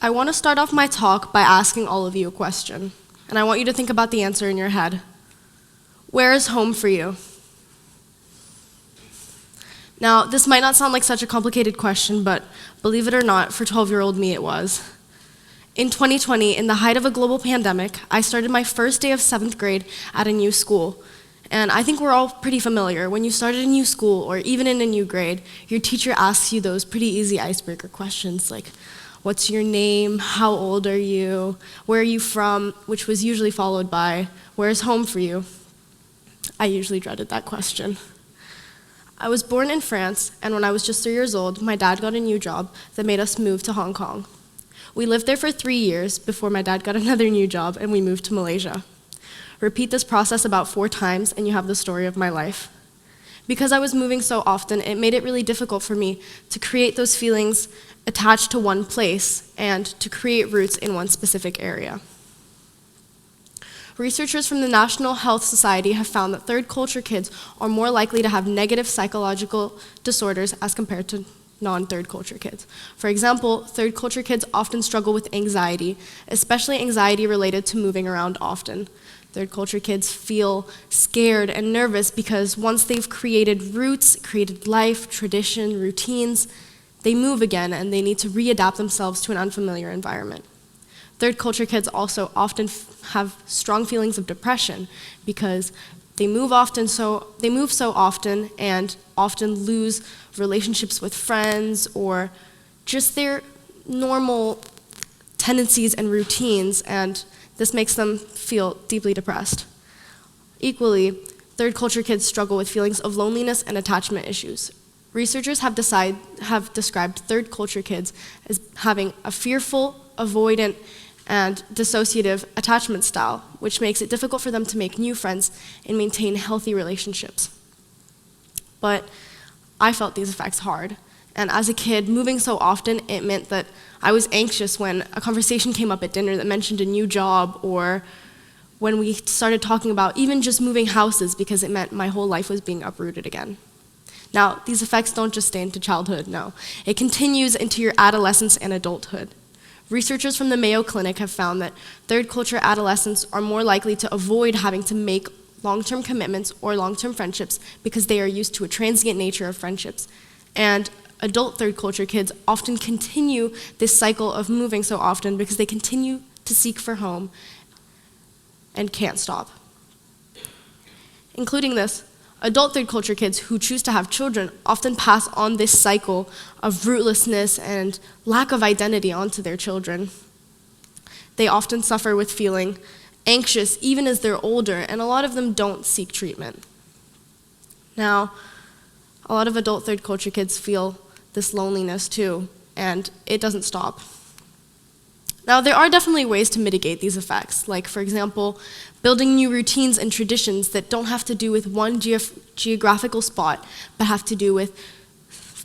I want to start off my talk by asking all of you a question, and I want you to think about the answer in your head. Where is home for you? Now, this might not sound like such a complicated question, but believe it or not, for 12-year-old me it was. In 2020, in the height of a global pandemic, I started my first day of 7th grade at a new school. And I think we're all pretty familiar. When you start at a new school, or even in a new grade, your teacher asks you those pretty easy icebreaker questions like, what's your name, how old are you, where are you from, which was usually followed by, where's home for you? I usually dreaded that question. I was born in France, and when I was just 3 years old, my dad got a new job that made us move to Hong Kong. We lived there for 3 years before my dad got another new job and we moved to Malaysia. Repeat this process about 4 times and you have the story of my life. Because I was moving so often, it made it really difficult for me to create those feelings attached to one place and to create roots in one specific area. Researchers from the National Health Society have found that third culture kids are more likely to have negative psychological disorders as compared to non-third culture kids. For example, third culture kids often struggle with anxiety, especially anxiety related to moving around often. Third culture kids feel scared and nervous because once they've created roots, created life, tradition, routines, they move again and they need to readapt themselves to an unfamiliar environment. Third culture kids also often have strong feelings of depression because they move so often and often lose relationships with friends or just their normal tendencies and routines, and this makes them feel deeply depressed. Equally, third culture kids struggle with feelings of loneliness and attachment issues. Researchers have described third culture kids as having a fearful, avoidant, and dissociative attachment style, which makes it difficult for them to make new friends and maintain healthy relationships. But I felt these effects hard, and as a kid, moving so often, it meant that I was anxious when a conversation came up at dinner that mentioned a new job, or when we started talking about even just moving houses because it meant my whole life was being uprooted again. Now, these effects don't just stay into childhood, no. It continues into your adolescence and adulthood. Researchers from the Mayo Clinic have found that third culture adolescents are more likely to avoid having to make long-term commitments or long-term friendships because they are used to a transient nature of friendships. And adult third culture kids often continue this cycle of moving so often because they continue to seek for home and can't stop. Including this, adult third culture kids who choose to have children often pass on this cycle of rootlessness and lack of identity onto their children. They often suffer with feeling anxious even as they're older, and a lot of them don't seek treatment. Now, a lot of adult third culture kids feel this loneliness too, and it doesn't stop. Now, there are definitely ways to mitigate these effects, like, for example, building new routines and traditions that don't have to do with one geographical spot, but have to do with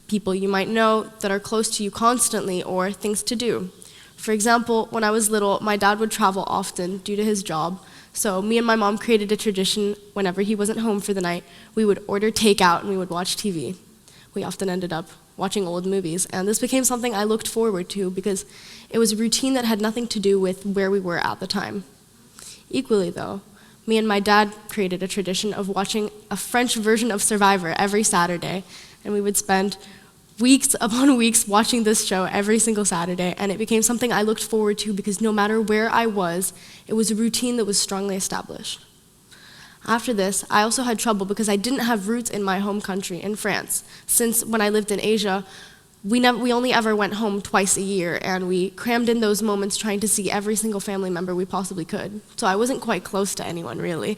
people you might know that are close to you constantly, or things to do. For example, when I was little, my dad would travel often due to his job, so me and my mom created a tradition whenever he wasn't home for the night. We would order takeout and we would watch TV. We often ended up watching old movies, and this became something I looked forward to because it was a routine that had nothing to do with where we were at the time. Equally though, me and my dad created a tradition of watching a French version of Survivor every Saturday, and we would spend weeks upon weeks watching this show every single Saturday, and it became something I looked forward to because no matter where I was, it was a routine that was strongly established. After this, I also had trouble because I didn't have roots in my home country, in France, since when I lived in Asia, we only ever went home twice a year, and we crammed in those moments trying to see every single family member we possibly could. So I wasn't quite close to anyone, really.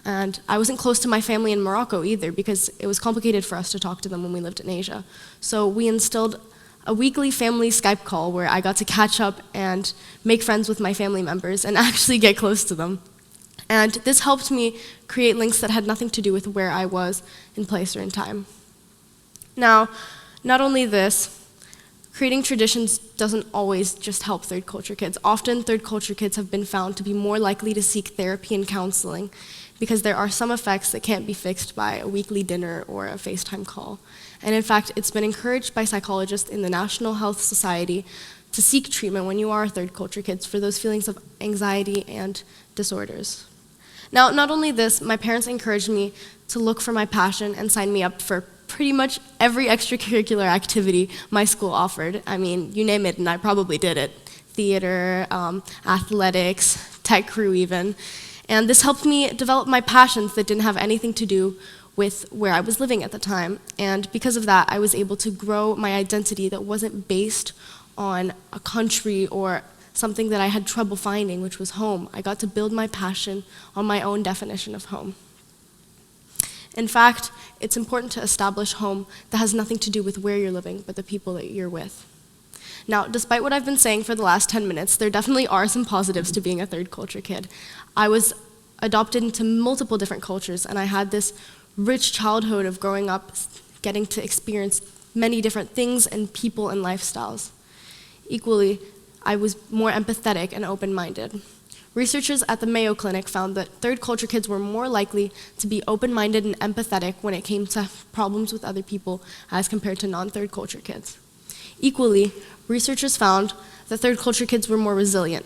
And I wasn't close to my family in Morocco either because it was complicated for us to talk to them when we lived in Asia. So we instilled a weekly family Skype call where I got to catch up and make friends with my family members and actually get close to them. And this helped me create links that had nothing to do with where I was in place or in time. Now, not only this, creating traditions doesn't always just help third culture kids. Often third culture kids have been found to be more likely to seek therapy and counseling because there are some effects that can't be fixed by a weekly dinner or a FaceTime call. And in fact, it's been encouraged by psychologists in the National Health Society to seek treatment when you are third culture kids for those feelings of anxiety and disorders. Now, not only this, my parents encouraged me to look for my passion and sign me up for pretty much every extracurricular activity my school offered. I mean, you name it, and I probably did it. Theater, athletics, tech crew even. And this helped me develop my passions that didn't have anything to do with where I was living at the time. And because of that, I was able to grow my identity that wasn't based on a country or something that I had trouble finding, which was home. I got to build my passion on my own definition of home. In fact, it's important to establish home that has nothing to do with where you're living, but the people that you're with. Now, despite what I've been saying for the last 10 minutes, there definitely are some positives to being a third culture kid. I was adopted into multiple different cultures, and I had this rich childhood of growing up, getting to experience many different things and people and lifestyles. Equally, I was more empathetic and open-minded. Researchers at the Mayo Clinic found that third culture kids were more likely to be open-minded and empathetic when it came to problems with other people as compared to non-third culture kids. Equally, researchers found that third culture kids were more resilient.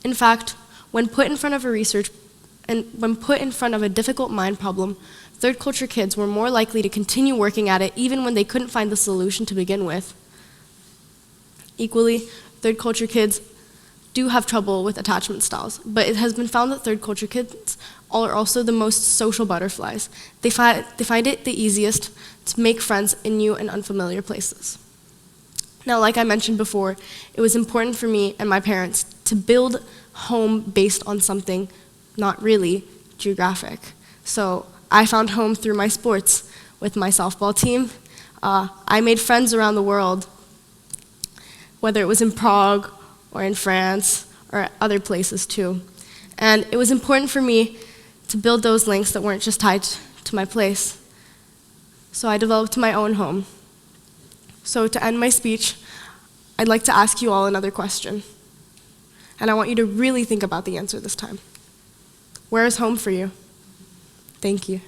In fact, when put in front of a difficult mind problem, third culture kids were more likely to continue working at it even when they couldn't find the solution to begin with. Equally, third culture kids do have trouble with attachment styles, but it has been found that third culture kids are also the most social butterflies. They find it the easiest to make friends in new and unfamiliar places. Now, like I mentioned before, it was important for me and my parents to build home based on something not really geographic. So I found home through my sports with my softball team. I made friends around the world, whether it was in Prague or in France or other places too. And it was important for me to build those links that weren't just tied to my place. So I developed my own home. So to end my speech, I'd like to ask you all another question. And I want you to really think about the answer this time. Where is home for you? Thank you.